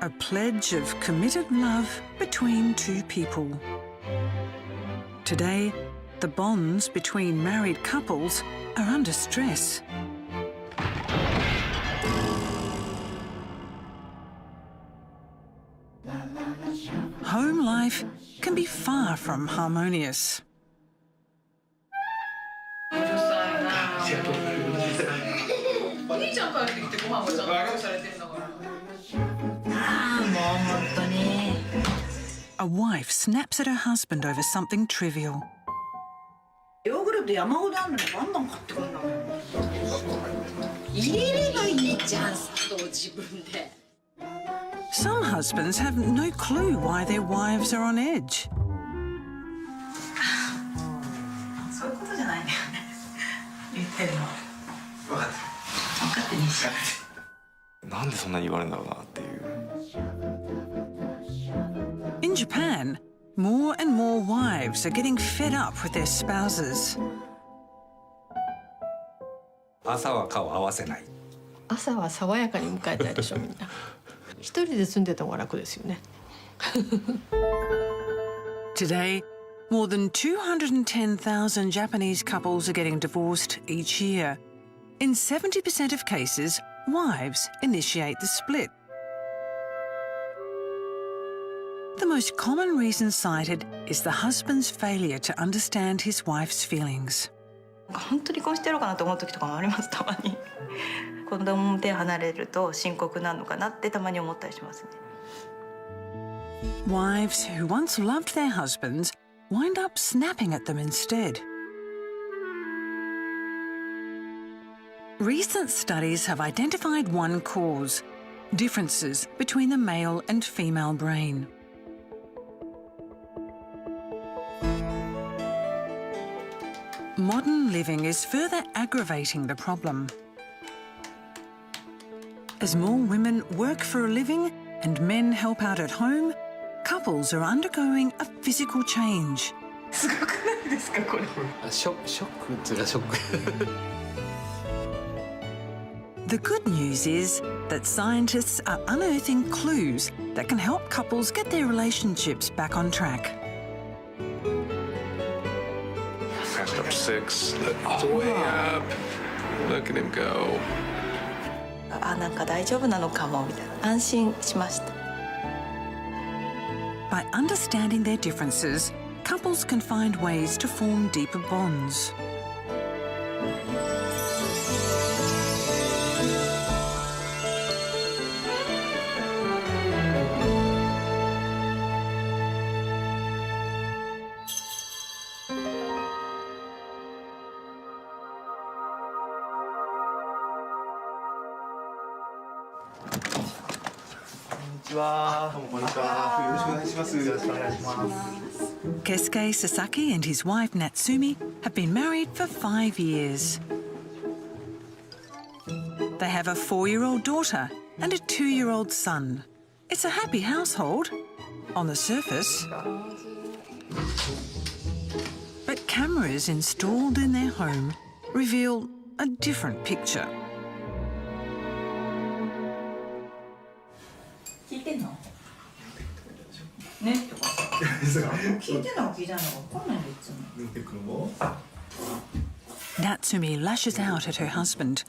A pledge of committed love between two people. Today, the bonds between married couples are under stress. Home life can be far from harmonious. A wife snaps at her husband over something trivial. Some husbands have no clue why their wives are on edge. In Japan, more and more wives are getting fed up with their spouses. 朝は顔合わせない。朝は爽やかに迎えたいでしょみんな。一人で住んでた方が楽ですよね。Today, more than 210,000 Japanese couples are getting divorced each year. In 70% of cases, wives initiate the split. The most common reason cited is the husband's failure to understand his wife's feelings. 本当に離婚してやろうかなと思う時とかもあります、たまに。子供も手離れると深刻なのかなってたまに思ったりしますね。Wives who once loved their husbands wind up snapping at them instead. Recent studies have identified one cause: differences between the male and female brain. Modern living is further aggravating the problem. As more women work for a living and men help out at home, couples are undergoing a physical change. すごくないですか、これ。ショックっていうかショック。The good news is that scientists are unearthing clues that can help couples get their relationships back on track. Up 6. It's way up. Look at him go. あ、なんか大丈夫なのかもみたいな安心しました。By understanding their differences, couples can find ways to form deeper bonds. Keisuke Sasaki and his wife Natsumi have been married for 5 years. They have a 4-year-old daughter and a 2-year-old son. It's a happy household on the surface. But cameras installed in their home reveal a different picture. 聞いてんの？ねとか。聞いてんの聞いてんのわかんないのいつも。Natsumi lashes out at her husband.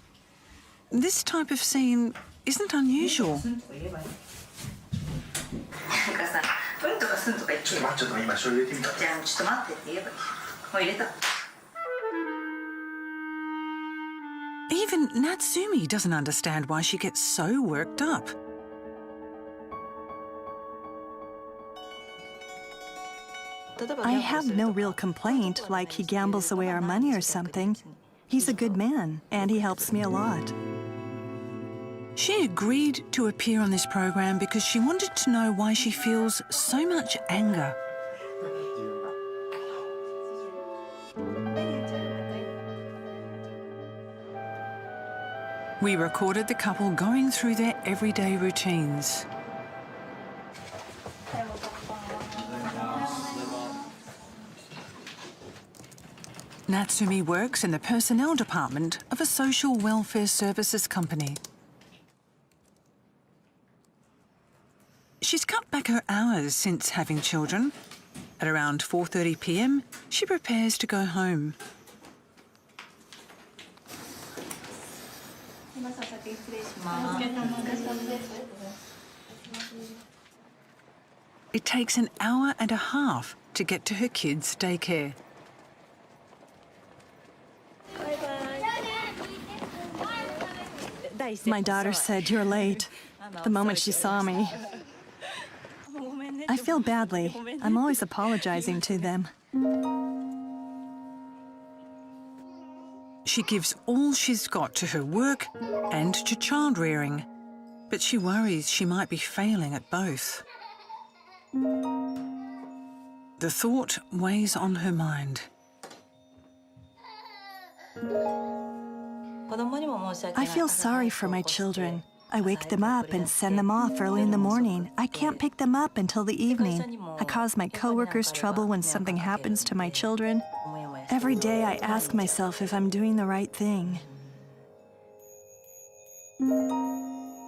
This type of scene isn't unusual. なんかさ、うんとかすんとか言って。ちょっと今醤油入れてみた。じゃあちょっと待ってって言えばいい。もう入れた。Even Natsumi doesn't understand why she gets so worked up. I have no real complaint, like he gambles away our money or something. He's a good man, and he helps me a lot. She agreed to appear on this program because she wanted to know why she feels so much anger. We recorded the couple going through their everyday routines. Natsumi works in the personnel department of a social welfare services company. She's cut back her hours since having children. At around 4:30 p.m, she prepares to go home. It takes an hour and a half to get to her kids' daycare. My daughter said, "You're late," the moment she saw me. I feel badly. I'm always apologizing to them. She gives all she's got to her work and to child rearing, but she worries she might be failing at both. The thought weighs on her mind. I feel sorry for my children. I wake them up and send them off early in the morning. I can't pick them up until the evening. I cause my coworkers trouble when something happens to my children. Every day I ask myself if I'm doing the right thing.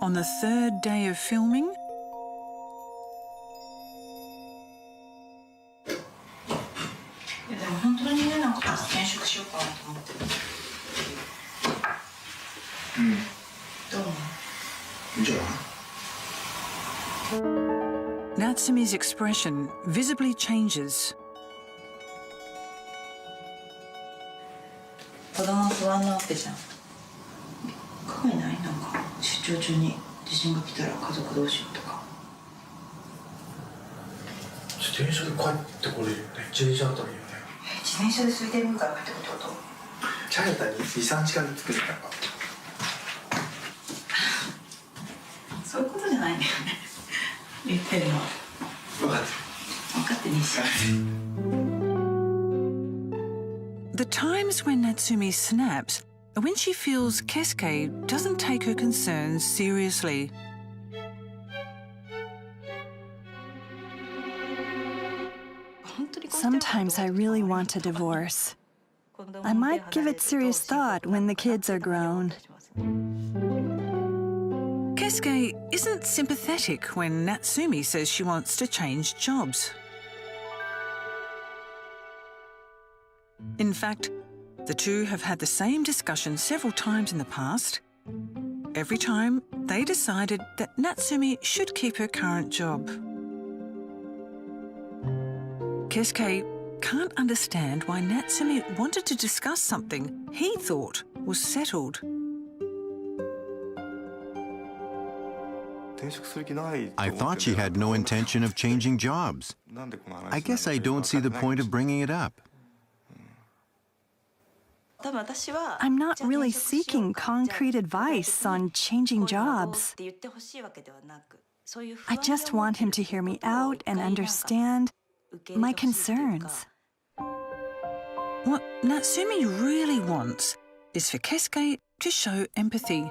On the third day of filming, Natsumi's expression visibly changes. 子供不安なわけじゃん。考えない？なんか出張中に地震が来たら家族同士とか。自転車で帰ってこれるよね。自転車あったらいいよね。自転車で水田部から帰ってくるってこと？チャゲタに2、3時間で作るからか。そういうことじゃないんだよね。言ってるの。分かってる。分かってねえし。The times when Natsumi snaps are when she feels Keisuke doesn't take her concerns seriously. Sometimes I really want a divorce. I might give it serious thought when the kids are grown. Keisuke isn't sympathetic when Natsumi says she wants to change jobs. In fact, the two have had the same discussion several times in the past. Every time, they decided that Natsumi should keep her current job. Keisuke can't understand why Natsumi wanted to discuss something he thought was settled. I thought she had no intention of changing jobs. I guess I don't see the point of bringing it up. I'm not really seeking concrete advice on changing jobs. I just want him to hear me out and understand my concerns. What Natsumi really wants is for Keisuke to show empathy.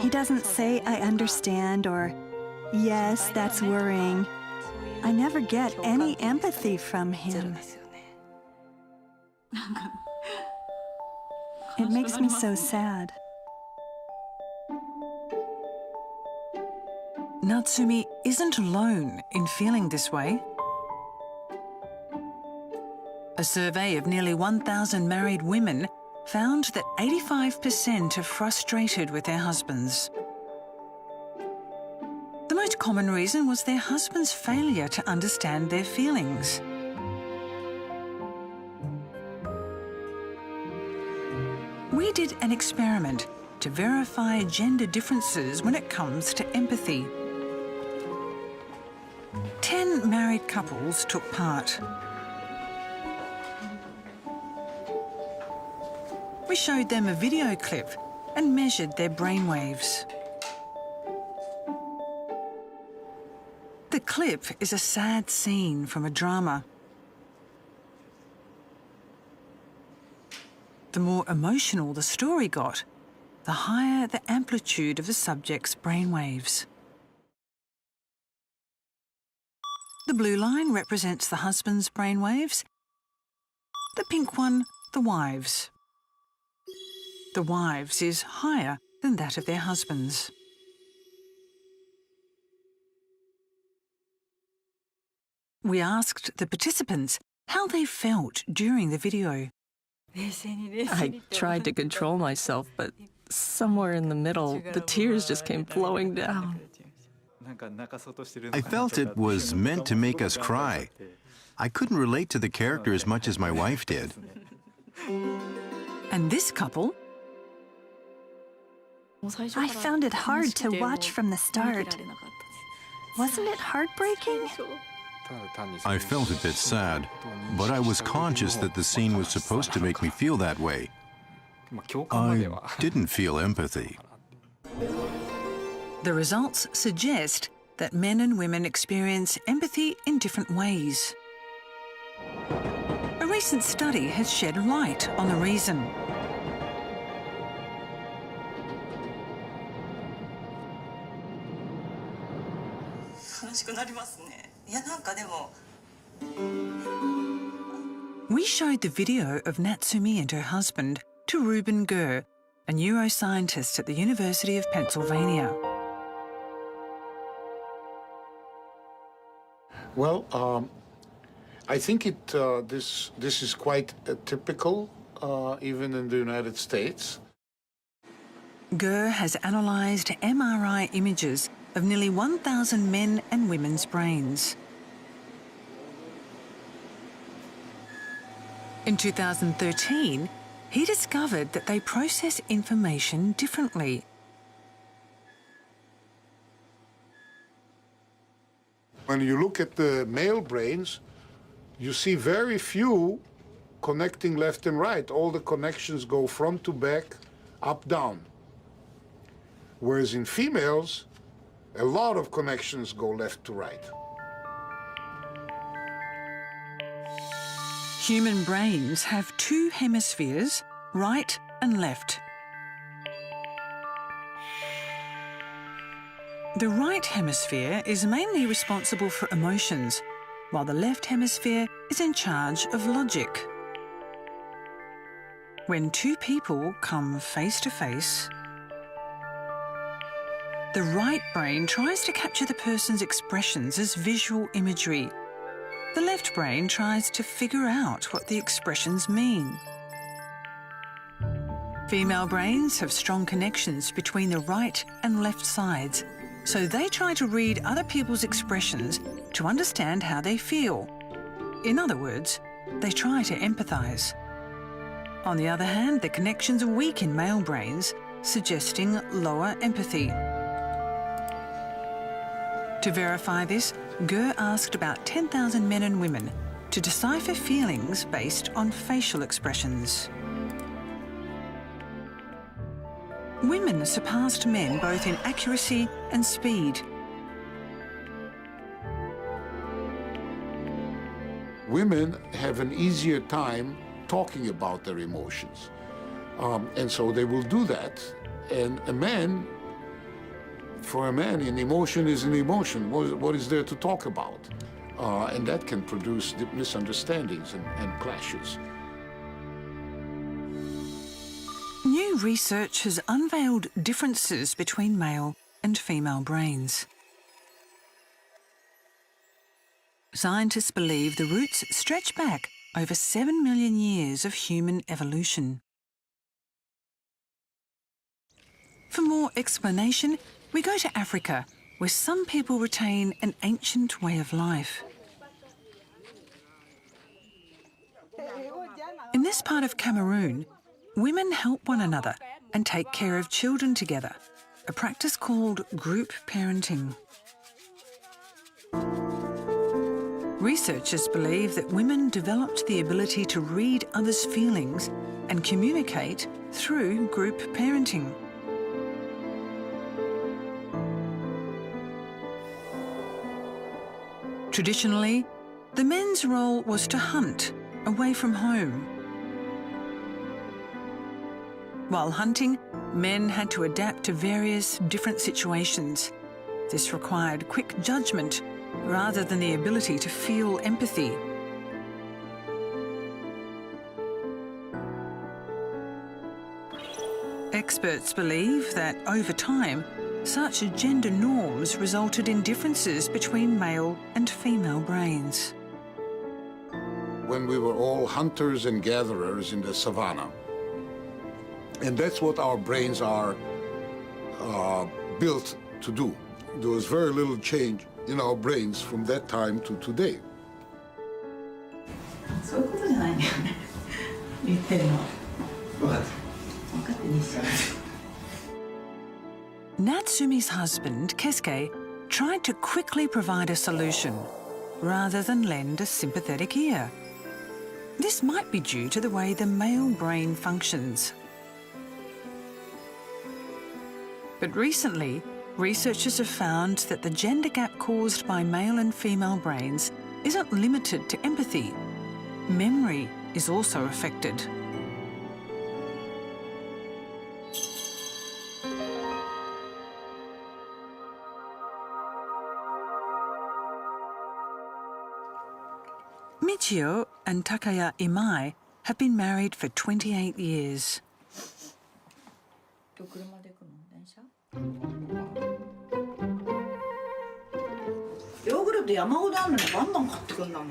He doesn't say, "I understand," or, "Yes, that's worrying." I never get any empathy from him. It makes me so sad. Natsumi isn't alone in feeling this way. A survey of nearly 1,000 married women found that 85% are frustrated with their husbands. The most common reason was their husband's failure to understand their feelings. We did an experiment to verify gender differences when it comes to empathy. 10 married couples took part. We showed them a video clip and measured their brainwaves. The clip is a sad scene from a drama. The more emotional the story got, the higher the amplitude of the subject's brainwaves. The blue line represents the husband's brainwaves, the pink one, the wives'. the wives' is higher than that of their husbands. We asked the participants how they felt during the video. I tried to control myself, but somewhere in the middle, the tears just came flowing down. I felt it was meant to make us cry. I couldn't relate to the character as much as my wife did. And this couple, I found it hard to watch from the start. Wasn't it heartbreaking? I felt a bit sad, but I was conscious that the scene was supposed to make me feel that way. I didn't feel empathy. the results suggest that men and women experience empathy in different ways. A recent study has shed light on the reason. We showed the video of Natsumi and her husband to Ruben Gurr, a neuroscientist at the University of Pennsylvania. Well, I think this is quite typical, even in the United States. Gurr has analysed MRI images of nearly 1,000 men and women's brains. In 2013, he discovered that they process information differently. When you look at the male brains, you see very few connecting left and right. All the connections go front to back, up, down. Whereas in females, a lot of connections go left to right. Human brains have two hemispheres, right and left. The right hemisphere is mainly responsible for emotions, while the left hemisphere is in charge of logic. When two people come face to face, the right brain tries to capture the person's expressions as visual imagery. The left brain tries to figure out what the expressions mean. Female brains have strong connections between the right and left sides, so they try to read other people's expressions to understand how they feel. In other words, they try to empathise. On the other hand, the connections are weak in male brains, suggesting lower empathy. To verify this, Gurr asked about 10,000 men and women to decipher feelings based on facial expressions. Women surpassed men both in accuracy and speed. Women have an easier time talking about their emotions. And so they will do that. And for a man, an emotion is an emotion. What is there to talk about? And that can produce misunderstandings and clashes. New research has unveiled differences between male and female brains. Scientists believe the roots stretch back over 7 million years of human evolution. For more explanation, we go to Africa, where some people retain an ancient way of life. In this part of Cameroon, women help one another and take care of children together, a practice called group parenting. Researchers believe that women developed the ability to read others' feelings and communicate through group parenting. Traditionally, the men's role was to hunt away from home. While hunting, men had to adapt to various different situations. This required quick judgment rather than the ability to feel empathy. Experts believe that over time, such gender norms resulted in differences between male and female brains. When we were all hunters and gatherers in the savannah, and that's what our brains are built to do. There was very little change in our brains from that time to today. そういうことじゃないんだよね。言ってるの。分かってにしちゃう。Natsumi's husband, Keisuke, tried to quickly provide a solution rather than lend a sympathetic ear. This might be due to the way the male brain functions. But recently, researchers have found that the gender gap caused by male and female brains isn't limited to empathy. Memory is also affected. Michio and Takaya Imai have been married for 28 years. 車で行くの？電車？ヨーグルト山ほどあるのにバンバン買ってくんだもん。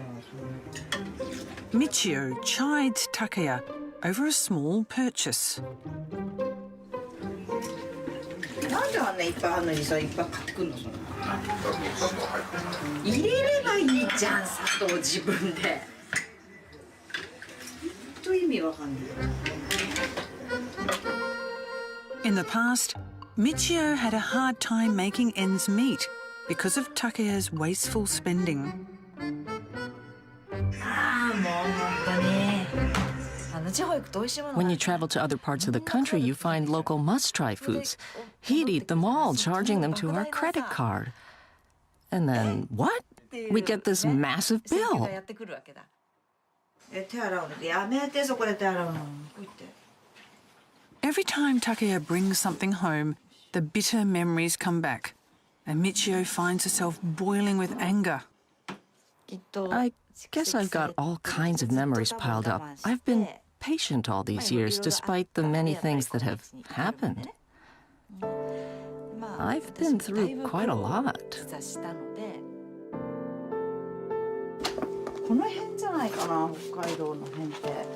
Michio chides Takaya over a small purchase. なんであんないっぱいあるのにさ、いっぱい買ってくんのそんな。入れればいいじゃん、砂糖自分で。ほんと意味わかんない。In the past, Michio had a hard time making ends meet because of Takaya's wasteful spending. ああ、もう本当に。地方行くと美味しいもの。 When you travel to other parts of the country, you find local must-try foods. He'd eat them all, charging them to our credit card. And then, what? We get this massive bill. 手洗うのやめて、そこで手洗うの。Every time Takaya brings something home, the bitter memories come back, and Michio finds herself boiling with anger. I guess I've got all kinds of memories piled up. I've been patient all these years, despite the many things that have happened. I've been through quite a lot.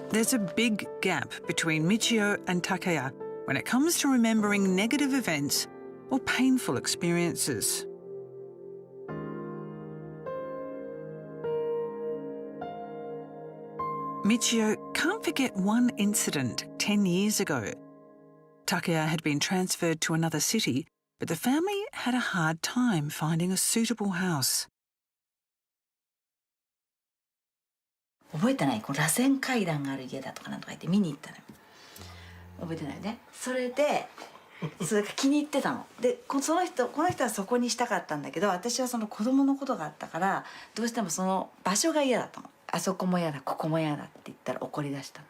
There's a big gap between Michio and Takaya when it comes to remembering negative events or painful experiences. Michio can't forget one incident 10 years ago. Takaya had been transferred to another city, but the family had a hard time finding a suitable house. 覚えてない？この螺旋階段がある家だとかなんとか言って見に行ったのよ。覚えてないね。それで、それが気に入ってたの。で、この人はそこにしたかったんだけど、私はその子供のことがあったから、どうしてもその場所が嫌だったの。あそこも嫌だ、ここも嫌だって言ったら怒り出したの。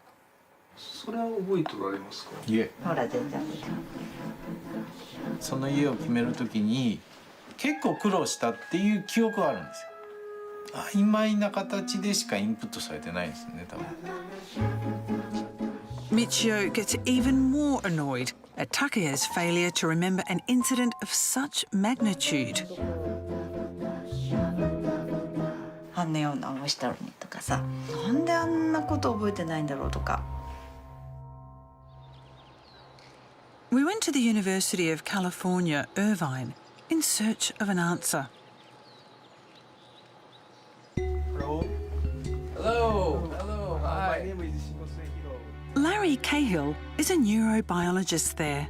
それは覚えておられますか？家。ほら全然。その家を決めるときに結構苦労したっていう記憶があるんですよ。曖昧な形でしかインプットされてないんですね、多分。Michio gets even more annoyed at Takaya's failure to remember an incident of such magnitude. あんなような思いしたのにとかさ、なんであんなこと覚えてないんだろうとか。We went to the University of California, Irvine, in search of an answer. Hello. Hi. My name is Larry Cahill is a neurobiologist there.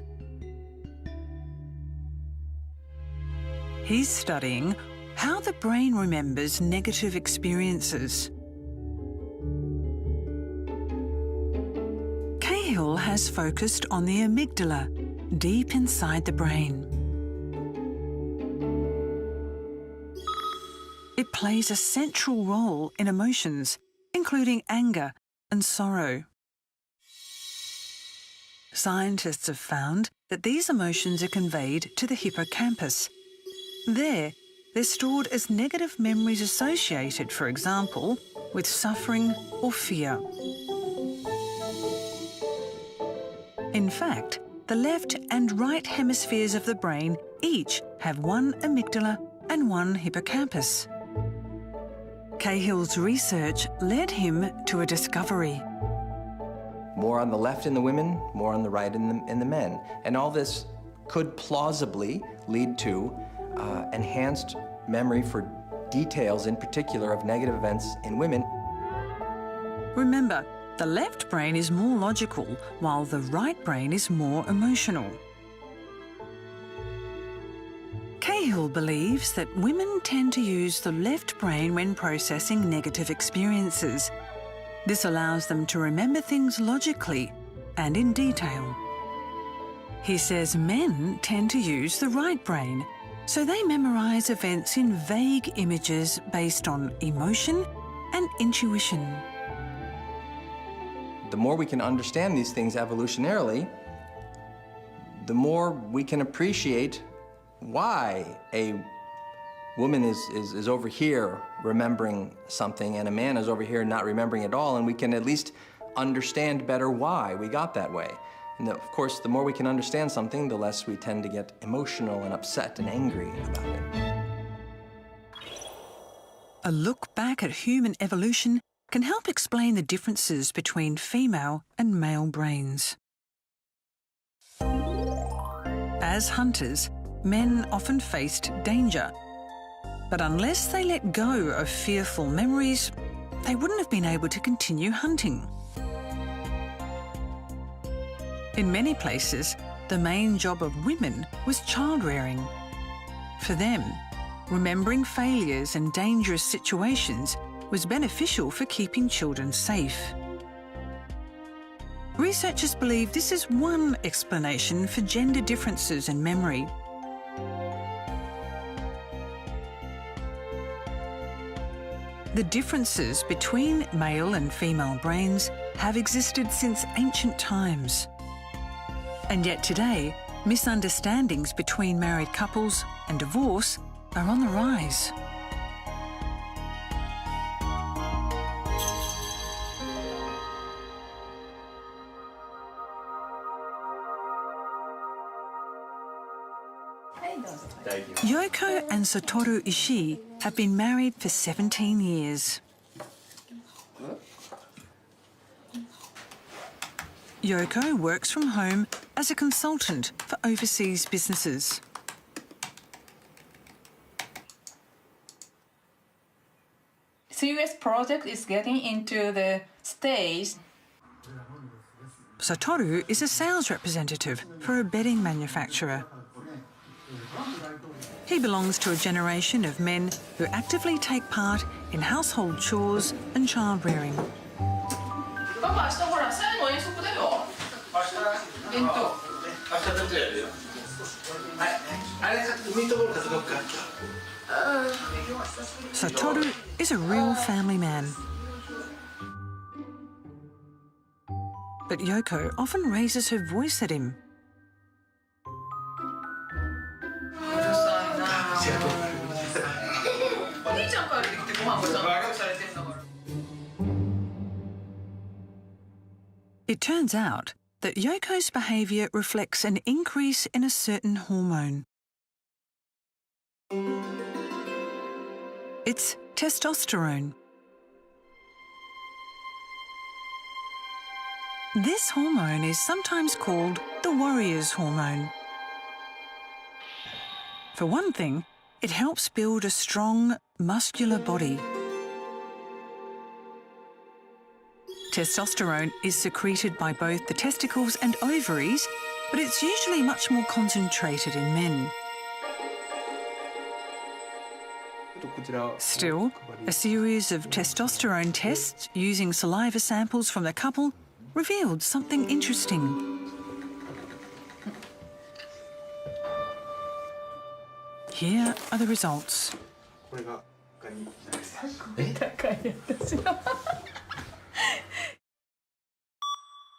He's studying how the brain remembers negative experiences. Cahill has focused on the amygdala, deep inside the brain. It plays a central role in emotions, including anger and sorrow. Scientists have found that these emotions are conveyed to the hippocampus. There, they're stored as negative memories associated, for example, with suffering or fear. In fact, the left and right hemispheres of the brain each have one amygdala and one hippocampus. Cahill's research led him to a discovery. More on the left in the women, more on the right in the men. And all this could plausibly lead to enhanced memory for details, in particular, of negative events in women. Remember, the left brain is more logical, while the right brain is more emotional. Cahill believes that women tend to use the left brain when processing negative experiences. This allows them to remember things logically and in detail. He says men tend to use the right brain, so they memorize events in vague images based on emotion and intuition. The more we can understand these things evolutionarily, the more we can appreciate why a woman is over here remembering something and a man is over here not remembering at all, and we can at least understand better why we got that way. And of course, the more we can understand something, the less we tend to get emotional and upset and angry about it. A look back at human evolution can help explain the differences between female and male brains. As hunters, men often faced danger. But unless they let go of fearful memories, they wouldn't have been able to continue hunting. In many places, the main job of women was child-rearing. For them, remembering failures and dangerous situations was beneficial for keeping children safe. Researchers believe this is one explanation for gender differences in memory. The differences between male and female brains have existed since ancient times. And yet today, misunderstandings between married couples and divorce are on the rise. Yoko and Satoru Ishii have been married for 17 years. Yoko works from home as a consultant for overseas businesses. The US project is getting into the stage. Satoru is a sales representative for a bedding manufacturer. He belongs to a generation of men who actively take part in household chores and child-rearing. Satoru is a real family man. But Yoko often raises her voice at him. It turns out that Yoko's behaviour reflects an increase in a certain hormone. It's testosterone. This hormone is sometimes called the warrior's hormone. For one thing, it helps build a strong, muscular body. Testosterone is secreted by both the testicles and ovaries, but it's usually much more concentrated in men. Still, a series of testosterone tests using saliva samples from the couple revealed something interesting. Here are the results.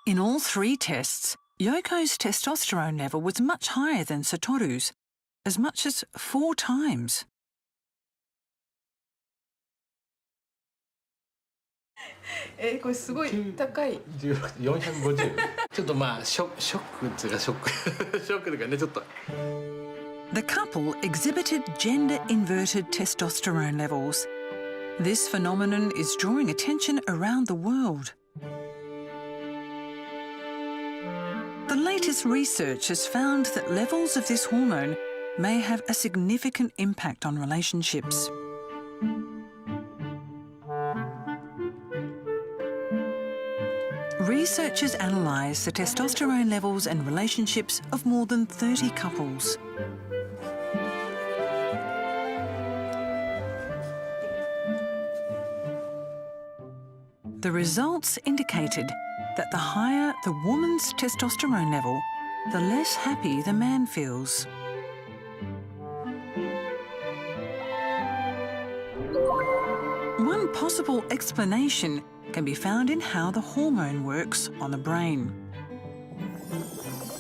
In all three tests, Yoko's testosterone level was much higher than Satoru's, as much as 4 times. これすごい高い。450ちょっとまあショックっていうかショックショックというかねちょっと The couple exhibited gender-inverted testosterone levels. This phenomenon is drawing attention around the world. The latest research has found that levels of this hormone may have a significant impact on relationships. Researchers analysed the testosterone levels and relationships of more than 30 couples. The results indicated that the higher the woman's testosterone level, the less happy the man feels. One possible explanation can be found in how the hormone works on the brain.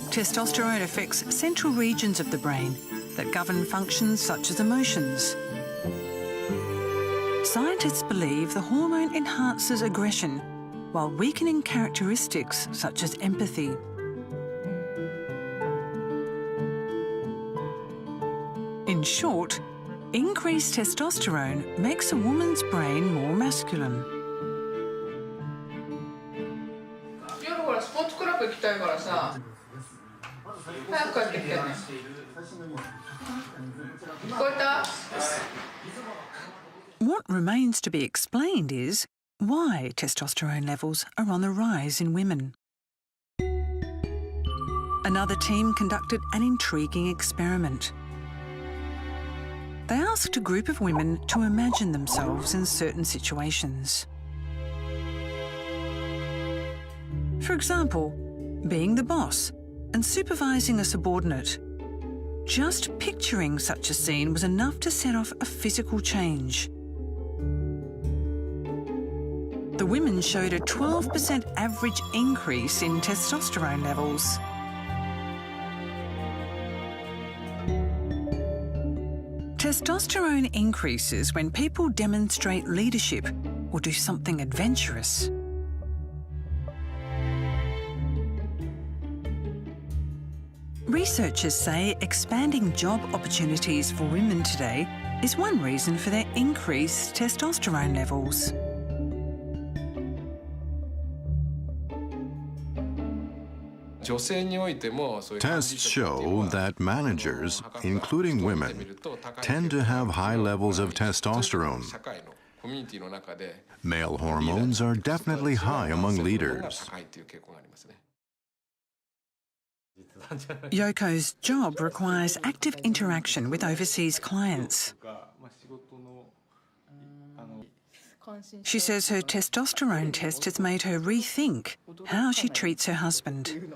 Testosterone affects central regions of the brain that govern functions such as emotions. Scientists believe the hormone enhances aggression while weakening characteristics such as empathy. In short, increased testosterone makes a woman's brain more masculine. 夜ほらスポーツクラブ行きたいからさ、早く帰ってきてね。聞こえた？ What remains to be explained is why testosterone levels are on the rise in women. Another team conducted an intriguing experiment. They asked a group of women to imagine themselves in certain situations. For example, being the boss and supervising a subordinate. Just picturing such a scene was enough to set off a physical change. The women showed a 12% average increase in testosterone levels. Testosterone increases when people demonstrate leadership or do something adventurous. Researchers say expanding job opportunities for women today is one reason for their increased testosterone levels. Tests show that managers, including women, tend to have high levels of testosterone. Male hormones are definitely high among leaders. Yoko's job requires active interaction with overseas clients. She says her testosterone test has made her rethink how she treats her husband.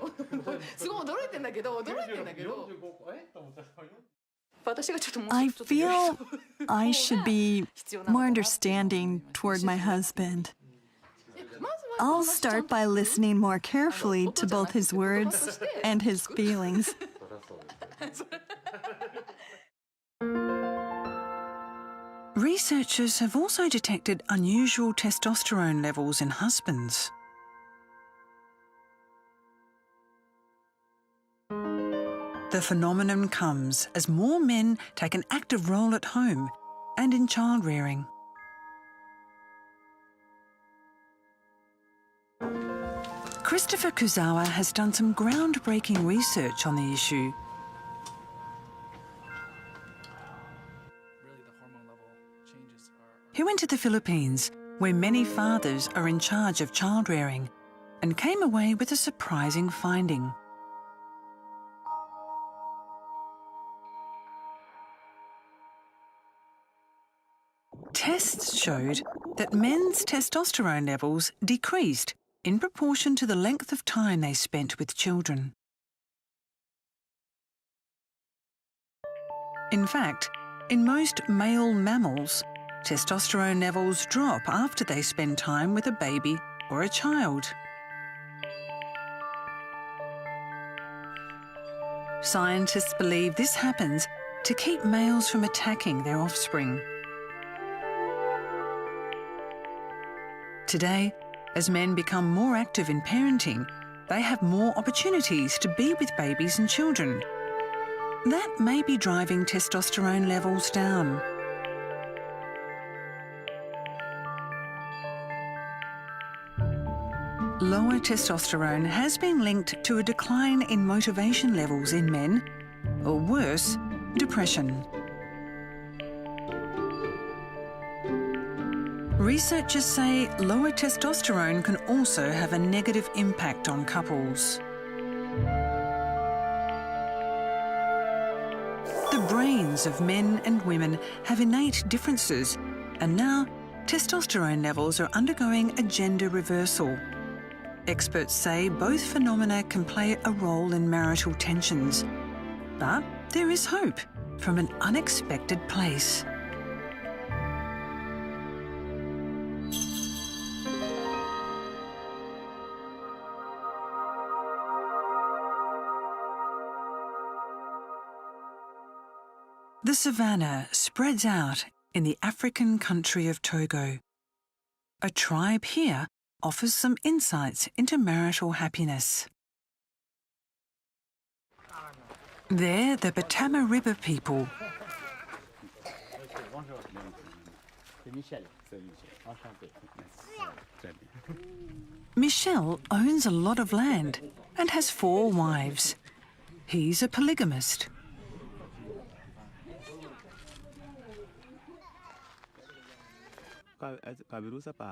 I feel I should be more understanding toward my husband. I'll start by listening more carefully to both his words and his feelings. Researchers have also detected unusual testosterone levels in husbands. The phenomenon comes as more men take an active role at home and in child-rearing. Christopher Kuzawa has done some groundbreaking research on the issue. He went to the Philippines, where many fathers are in charge of child-rearing, and came away with a surprising finding. Tests showed that men's testosterone levels decreased in proportion to the length of time they spent with children. In fact, in most male mammals, testosterone levels drop after they spend time with a baby or a child. Scientists believe this happens to keep males from attacking their offspring. Today, As men become more active in parenting, they have more opportunities to be with babies and children. That may be driving testosterone levels down. Lower testosterone has been linked to a decline in motivation levels in men, or worse, depression. Researchers say lower testosterone can also have a negative impact on couples. The brains of men and women have innate differences, and now testosterone levels are undergoing a gender reversal. Experts say both phenomena can play a role in marital tensions. But there is hope from an unexpected place. The savannah spreads out in the African country of Togo. A tribe here offers some insights into marital happiness. They're the Batama River people. Michel owns a lot of land and has 4 wives. He's a polygamist.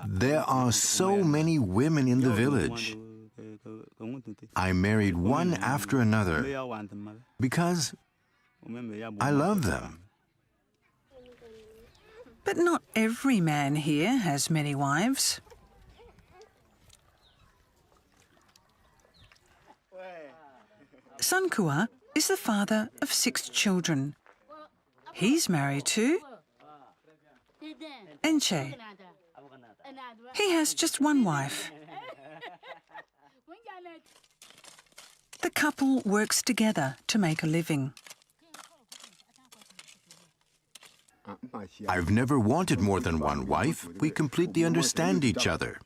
There are so many women in the village. I married one after another because I love them. But not every man here has many wives. Sankua is the father of 6 children. He's married to Enche. He has just 1 wife. The couple works together to make a living. I've never wanted more than 1 wife. We completely understand each other.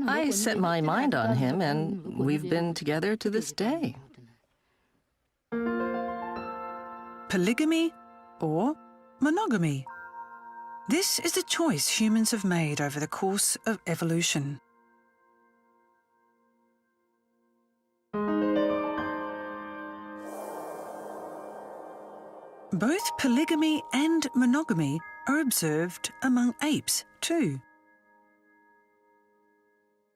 I set my mind on him, and we've been together to this day. Polygamy or monogamy? This is a choice humans have made over the course of evolution. Both polygamy and monogamy are observed among apes too.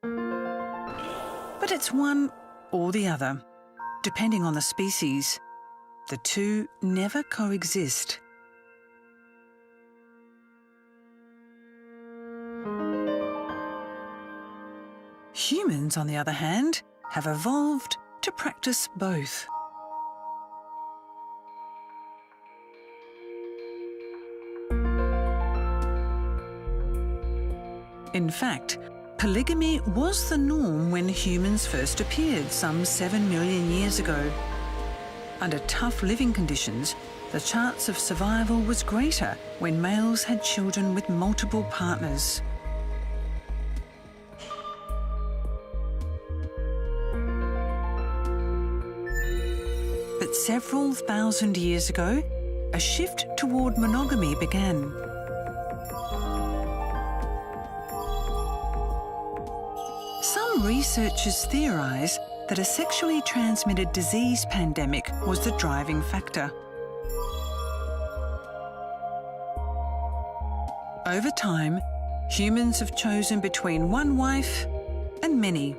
But it's one or the other, depending on the species. The two never coexist. Humans, on the other hand, have evolved to practice both. In fact, polygamy was the norm when humans first appeared some 7 million years ago. Under tough living conditions, the chance of survival was greater when males had children with multiple partners. But several thousand years ago, a shift toward monogamy began. Some researchers theorize that a sexually transmitted disease pandemic was the driving factor. Over time, humans have chosen between 1 wife and many.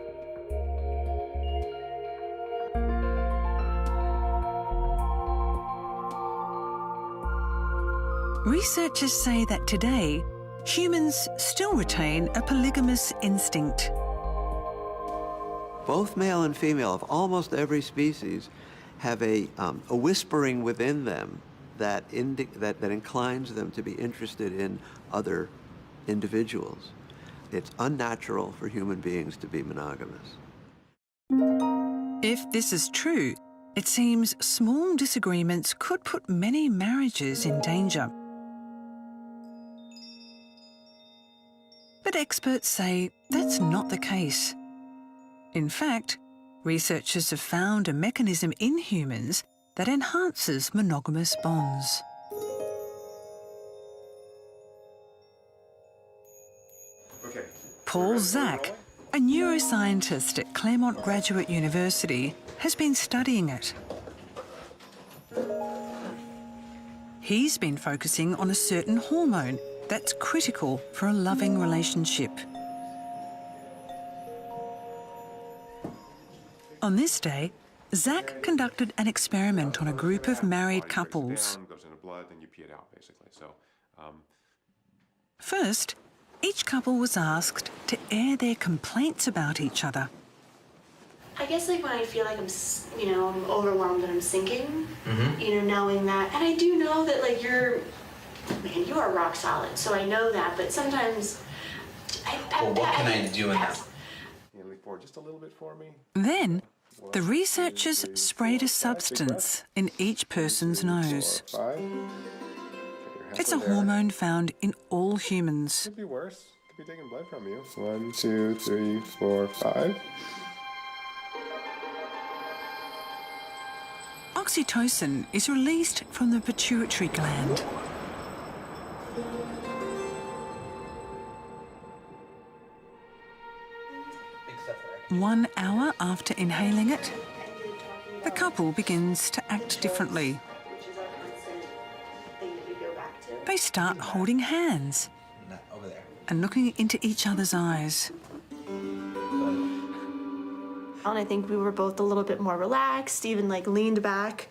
Researchers say that today, humans still retain a polygamous instinct. Both male and female of almost every species have a whispering within them that inclines them to be interested in other individuals. It's unnatural for human beings to be monogamous. If this is true, it seems small disagreements could put many marriages in danger. But experts say that's not the case. In fact, researchers have found a mechanism in humans that enhances monogamous bonds. Paul Zak, a neuroscientist at Claremont Graduate University, has been studying it. He's been focusing on a certain hormone that's critical for a loving relationship. On this day, Zak conducted an experiment on a group of married couples. First, each couple was asked to air their complaints about each other. I guess like when I feel like I'm overwhelmed and I'm sinking, knowing that, and I do know that like you are rock solid, so I know that, but sometimes Well, what can I do in that? Just a little bit for me. Then, the researchers sprayed a substance in each person's nose. It's a hormone found in all humans. Could be worse. Could be taking blood from you. 1, 2, 3, 4, 5. Oxytocin is released from the pituitary gland. One hour after inhaling it, the couple begins to act differently. They start holding hands and looking into each other's eyes. And I think we were both a little bit more relaxed, even like leaned back.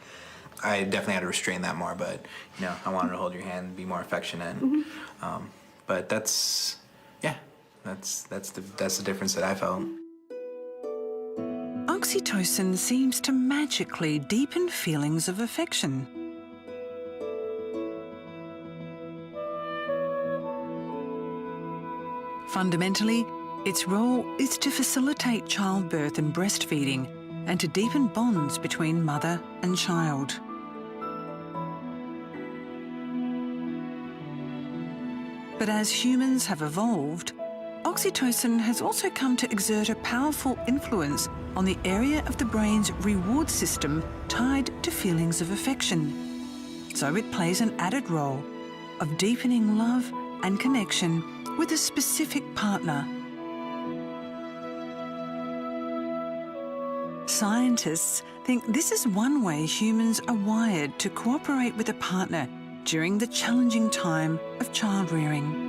I definitely had to restrain that more, but I wanted to hold your hand and be more affectionate. But that's the difference that I felt. Oxytocin seems to magically deepen feelings of affection. Fundamentally, its role is to facilitate childbirth and breastfeeding and to deepen bonds between mother and child. But as humans have evolved, oxytocin has also come to exert a powerful influence on the area of the brain's reward system tied to feelings of affection. So it plays an added role of deepening love and connection with a specific partner. Scientists think this is one way humans are wired to cooperate with a partner during the challenging time of child-rearing.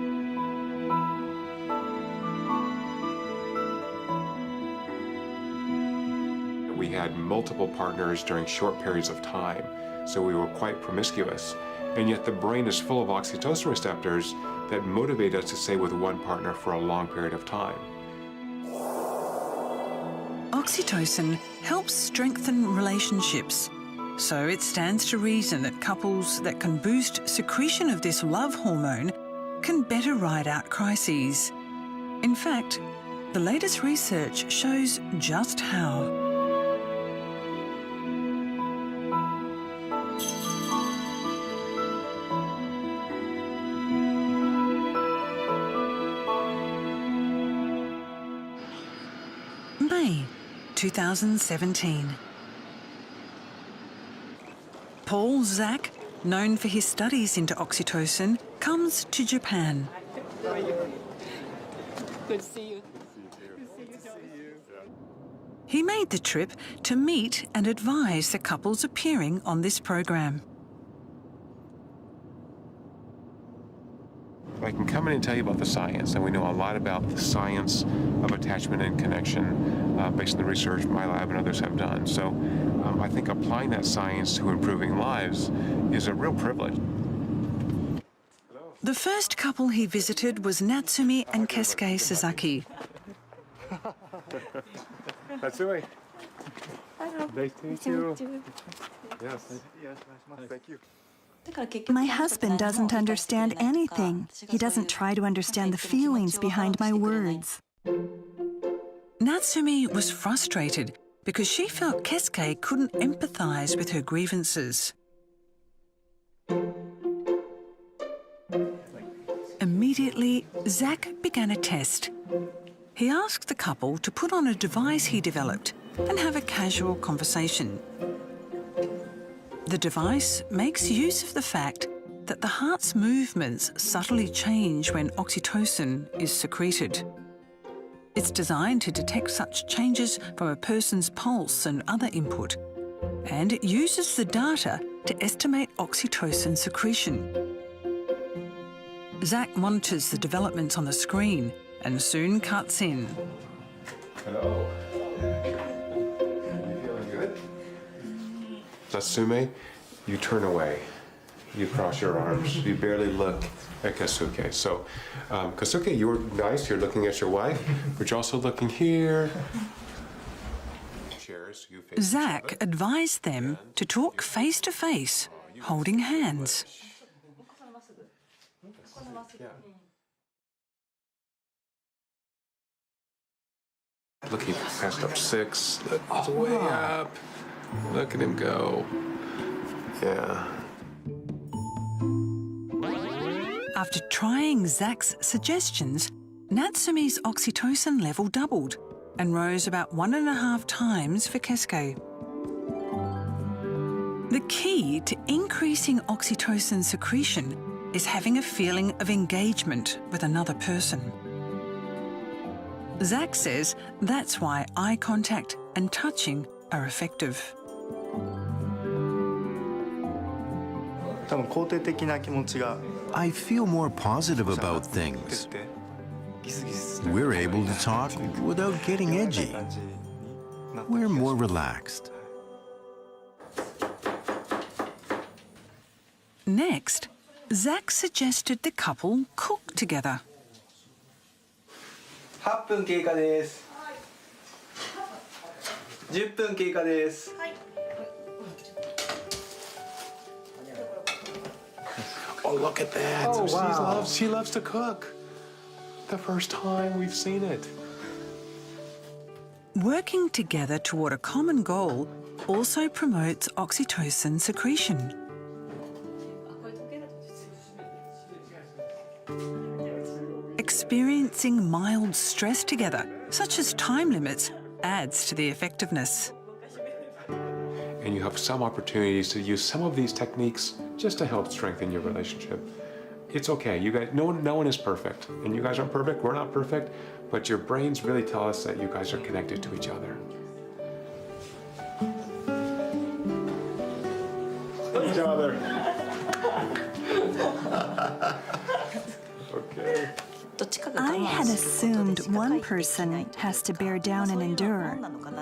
We had multiple partners during short periods of time, so we were quite promiscuous. And yet the brain is full of oxytocin receptors that motivate us to stay with one partner for a long period of time. Oxytocin helps strengthen relationships, so it stands to reason that couples that can boost secretion of this love hormone can better ride out crises. In fact, the latest research shows just how. May 2017. Paul Zak, known for his studies into oxytocin, comes to Japan. Good to see you. He made the trip to meet and advise the couples appearing on this program. I can come in and tell you about the science, and we know a lot about the science of attachment and connection based on the research my lab and others have done. So I think applying that science to improving lives is a real privilege. The first couple he visited was Natsumi and Keisuke Sasaki. Natsumi. Nice to meet you. Yes. Thank you. My husband doesn't understand anything. He doesn't try to understand the feelings behind my words. Natsumi was frustrated because she felt Keisuke couldn't empathize with her grievances. Immediately, Zach began a test. He asked the couple to put on a device he developed and have a casual conversation. The device makes use of the fact that the heart's movements subtly change when oxytocin is secreted. It's designed to detect such changes from a person's pulse and other input, and it uses the data to estimate oxytocin secretion. Zach monitors the developments on the screen and soon cuts in. Hello. You feeling good? Natsume, you turn away. You cross your arms. You barely look at Kasuke. So, Kasuke, you're nice. You're looking at your wife, but you're also looking here. Chairs, you face Zach advised them to talk face to face, holding hands. Yeah. Looking past up 6. Look, he's way up. Look at him go. Yeah. After trying Zach's suggestions, Natsume's oxytocin level doubled and rose about 1.5 times for Keisuke. The key to increasing oxytocin secretion is having a feeling of engagement with another person. Zach says that's why eye contact and touching are effective. I feel more positive about things. We're able to talk without getting edgy. We're more relaxed. Next, Zach suggested the couple cook together. 8分経過です。10分経過です。Oh, look at that. Oh, wow. She loves to cook. The first time we've seen it. Working together toward a common goal also promotes oxytocin secretion. Experiencing mild stress together, such as time limits, adds to the effectiveness. And you have some opportunities to use some of these techniques just to help strengthen your relationship. It's okay. You guys, no one is perfect, and you guys aren't perfect. We're not perfect, but your brains really tell us that you guys are connected to each other. Each other. Okay. I had assumed one person has to bear down and endure.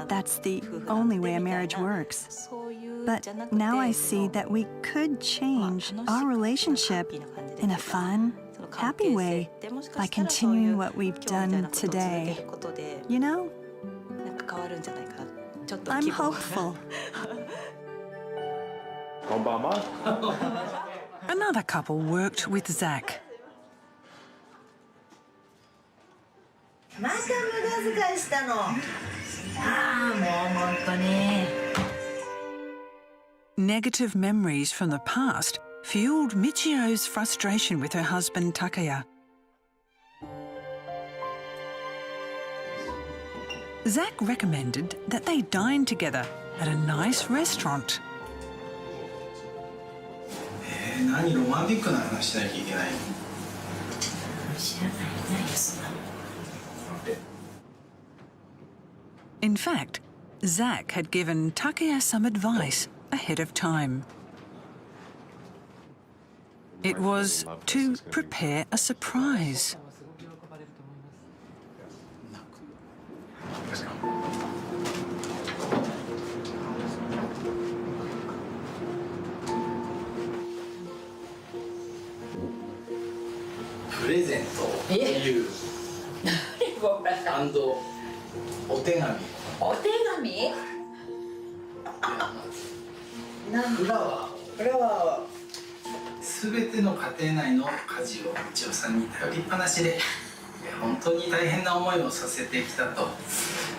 That's the only way a marriage works. But now I see that we could change our relationship in a fun, happy way by continuing what we've done today. You know? I'm hopeful. Another couple worked with Zach. また無駄遣いしたの。ああ、もう本当に。Negative memories from the past fueled Michio's frustration with her husband Takaya. Zach recommended that they dine together at a nice restaurant. 何ロマンティックな話しなきゃいけないの？知らないないよそんなの。 In fact, Zach had given Takaya some advice ahead of time. It was to prepare a surprise. Present というお手紙。お手紙？フラワーは全ての家庭内の家事を道夫さんに頼りっぱなしで本当に大変な思いをさせてきたと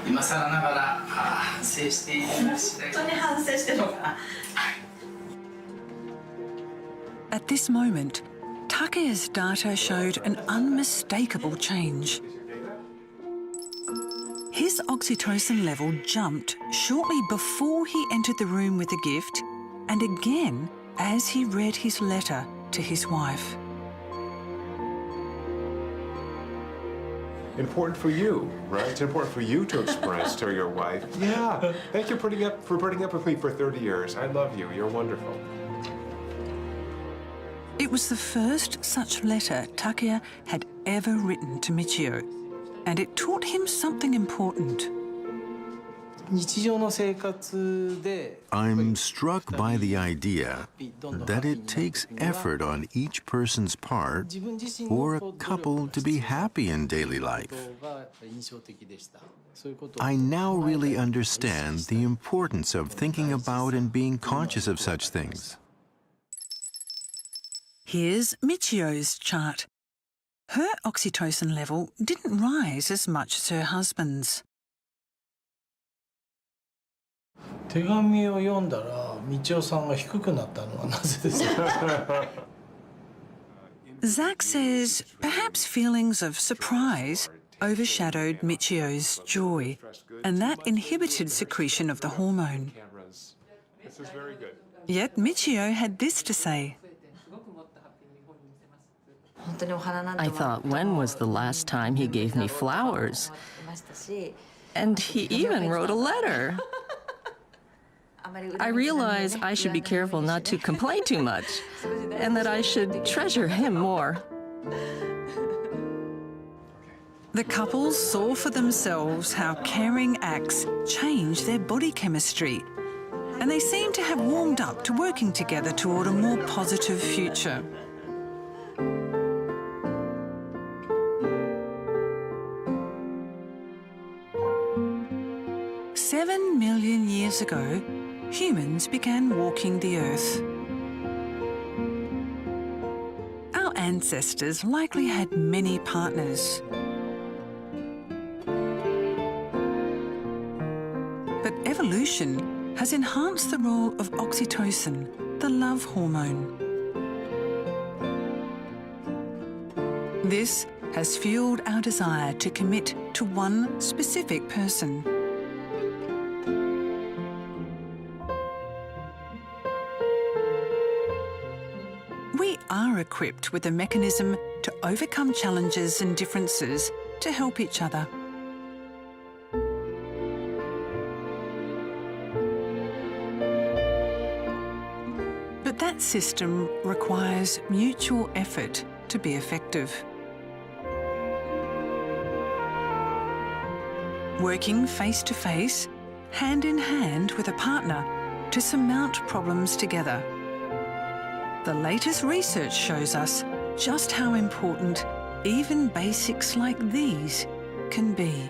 今更ながら反省している次第。本当に反省してるのかな。At this moment, Takeya's data showed an unmistakable change. His oxytocin level jumped shortly before he entered the room with the gift and again as he read his letter to his wife. Important for you, right? It's important for you to express to your wife, yeah, thank you for putting up with me for 30 years. I love you. You're wonderful. It was the first such letter Takeya had ever written to Michio, and it taught him something important. I'm struck by the idea that it takes effort on each person's part for a couple to be happy in daily life. I now really understand the importance of thinking about and being conscious of such things. Here's Michio's chart. Her oxytocin level didn't rise as much as her husband's. 手紙を読んだら、道夫さんが低くなったのはなぜですか? Zach says perhaps feelings of surprise overshadowed Michio's joy, and that inhibited secretion of the hormone. Yet Michio had this to say. I thought, when was the last time he gave me flowers? And he even wrote a letter. I realize I should be careful not to complain too much, and that I should treasure him more. The couples saw for themselves how caring acts change their body chemistry, and they seemed to have warmed up to working together toward a more positive future. "7 million years ago, humans began walking the earth. Our ancestors likely had many partners. But evolution has enhanced the role of oxytocin, the love hormone. This has fueled our desire to commit to one specific person. We are equipped with a mechanism to overcome challenges and differences to help each other. But that system requires mutual effort to be effective. Working face to face, hand in hand with a partner to surmount problems together. The latest research shows us just how important even basics like these can be.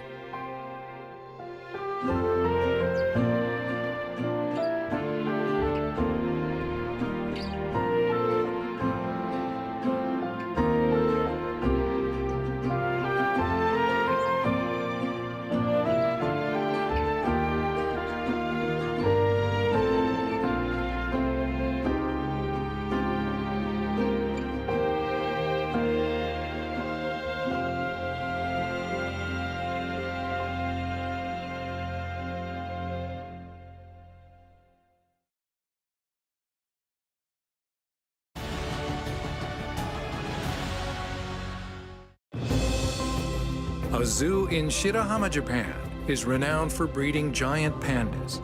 A zoo in Shirahama, Japan is renowned for breeding giant pandas.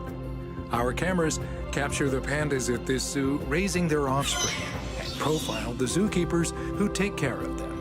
Our cameras capture the pandas at this zoo raising their offspring and profile the zookeepers who take care of them.